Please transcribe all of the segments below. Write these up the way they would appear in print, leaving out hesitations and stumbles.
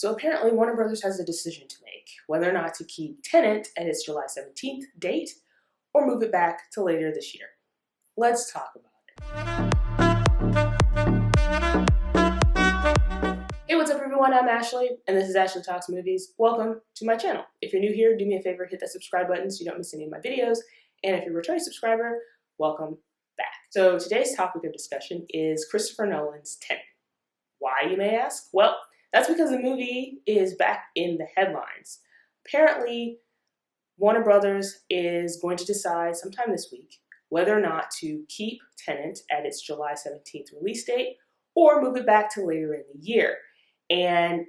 So apparently Warner Brothers has a decision to make, whether or not to keep Tenet at its July 17th date or move it back to later this year. Let's talk about it. Hey, what's up everyone? I'm Ashley, and this is Ashley Talks Movies. Welcome to my channel. If you're new here, do me a favor, hit that subscribe button so you don't miss any of my videos. And if you're a returning subscriber, welcome back. So today's topic of discussion is Christopher Nolan's Tenet. Why, you may ask? Well, that's because the movie is back in the headlines. Apparently, Warner Brothers is going to decide sometime this week whether or not to keep Tenet at its July 17th release date or move it back to later in the year. And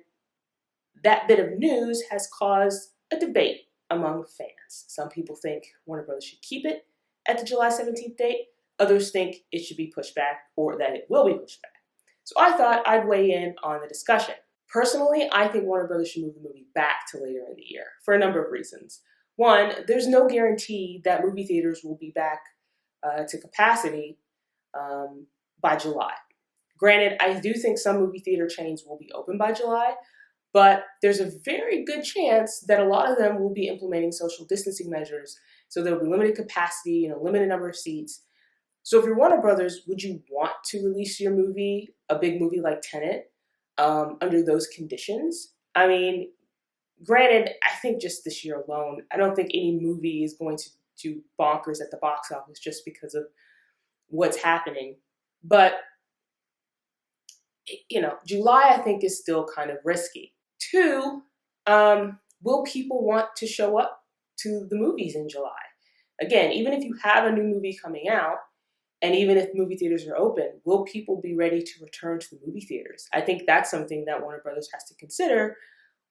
that bit of news has caused a debate among fans. Some people think Warner Brothers should keep it at the July 17th date. Others think it should be pushed back or that it will be pushed back. So I thought I'd weigh in on the discussion. Personally, I think Warner Brothers should move the movie back to later in the year for a number of reasons. One, there's no guarantee that movie theaters will be back to capacity by July. Granted, I do think some movie theater chains will be open by July, but there's a very good chance that a lot of them will be implementing social distancing measures, so there will be limited capacity, limited number of seats. So if you're Warner Brothers, would you want to release your movie, a big movie like Tenet, under those conditions? I mean, granted, I think just this year alone, I don't think any movie is going to do bonkers at the box office just because of what's happening. But, July I think is still kind of risky. Two, will people want to show up to the movies in July? Again, even if you have a new movie coming out, and even if movie theaters are open, will people be ready to return to the movie theaters? I think that's something that Warner Brothers has to consider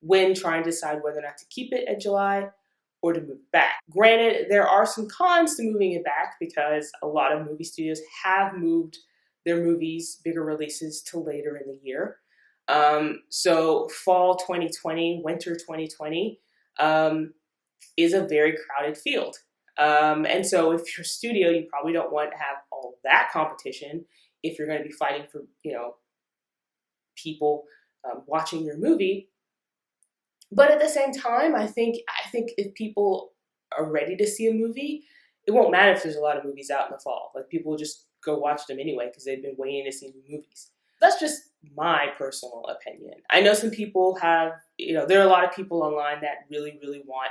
when trying to decide whether or not to keep it at July or to move it back. Granted, there are some cons to moving it back because a lot of movie studios have moved their movies, bigger releases, to later in the year. So fall 2020, winter 2020 is a very crowded field. And so if you're a studio, you probably don't want to have all that competition if you're going to be fighting for, people watching your movie. But at the same time, I think if people are ready to see a movie, it won't matter if there's a lot of movies out in the fall. Like, people will just go watch them anyway because they've been waiting to see new movies. That's just my personal opinion. I know some people have, there are a lot of people online that really, really want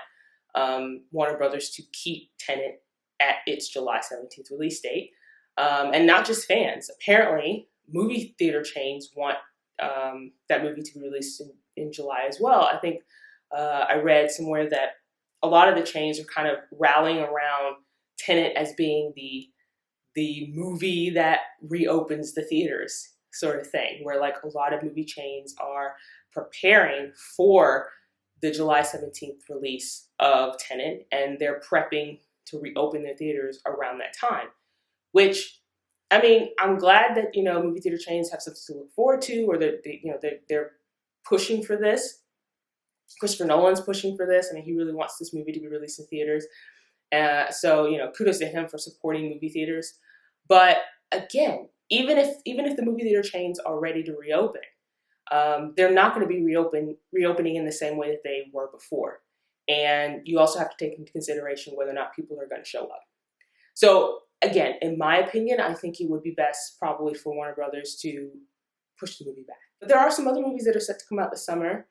Warner Brothers to keep Tenet at its July 17th release date. And not just fans. Apparently, movie theater chains want that movie to be released in July as well. I think I read somewhere that a lot of the chains are kind of rallying around Tenet as being the movie that reopens the theaters sort of thing, where like a lot of movie chains are preparing for the July 17th release of Tenet, and they're prepping to reopen their theaters around that time. Which, I mean, I'm glad that movie theater chains have something to look forward to, or they're pushing for this. Christopher Nolan's pushing for this. I mean, he really wants this movie to be released in theaters. So kudos to him for supporting movie theaters. But again, even if the movie theater chains are ready to reopen, they're not going to be reopening in the same way that they were before. And you also have to take into consideration whether or not people are going to show up. So again, in my opinion, I think it would be best probably for Warner Brothers to push the movie back. But there are some other movies that are set to come out this summer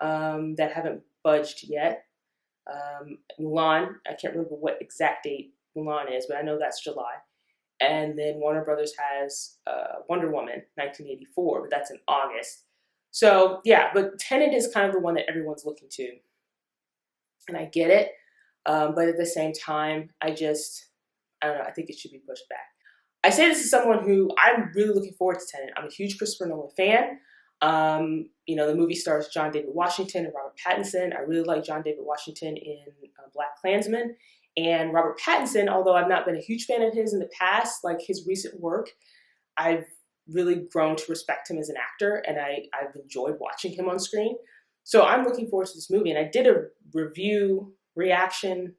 that haven't budged yet. Mulan, I can't remember what exact date Mulan is, but I know that's July. And then Warner Brothers has Wonder Woman 1984, but that's in August. So yeah, but Tenet is kind of the one that everyone's looking to. And I get it, but at the same time, I don't know, I think it should be pushed back. I say this as someone who I'm really looking forward to Tenet. I'm a huge Christopher Nolan fan. The movie stars John David Washington and Robert Pattinson. I really like John David Washington in BlacKkKlansman. And Robert Pattinson, although I've not been a huge fan of his in the past, like his recent work, I've really grown to respect him as an actor, and I've enjoyed watching him on screen. So I'm looking forward to this movie. And I did a reaction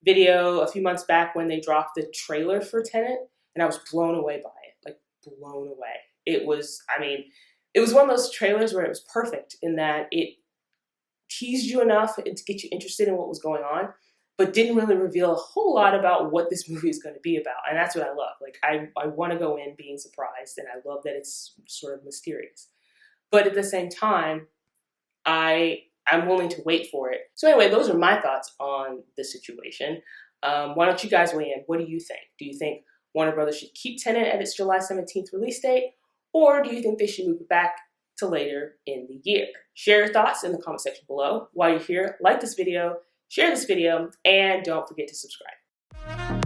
video a few months back when they dropped the trailer for Tenet, and I was blown away by it, like blown away. It was, I mean, it was one of those trailers where it was perfect in that it teased you enough to get you interested in what was going on, but didn't really reveal a whole lot about what this movie is going to be about. And that's what I love. Like, I want to go in being surprised, and I love that it's sort of mysterious. But at the same time, I'm willing to wait for it. So anyway, those are my thoughts on the situation. Why don't you guys weigh in? What do you think? Do you think Warner Brothers should keep Tenet at its July 17th release date? Or do you think they should move it back to later in the year? Share your thoughts in the comment section below. While you're here, like this video, share this video, and don't forget to subscribe.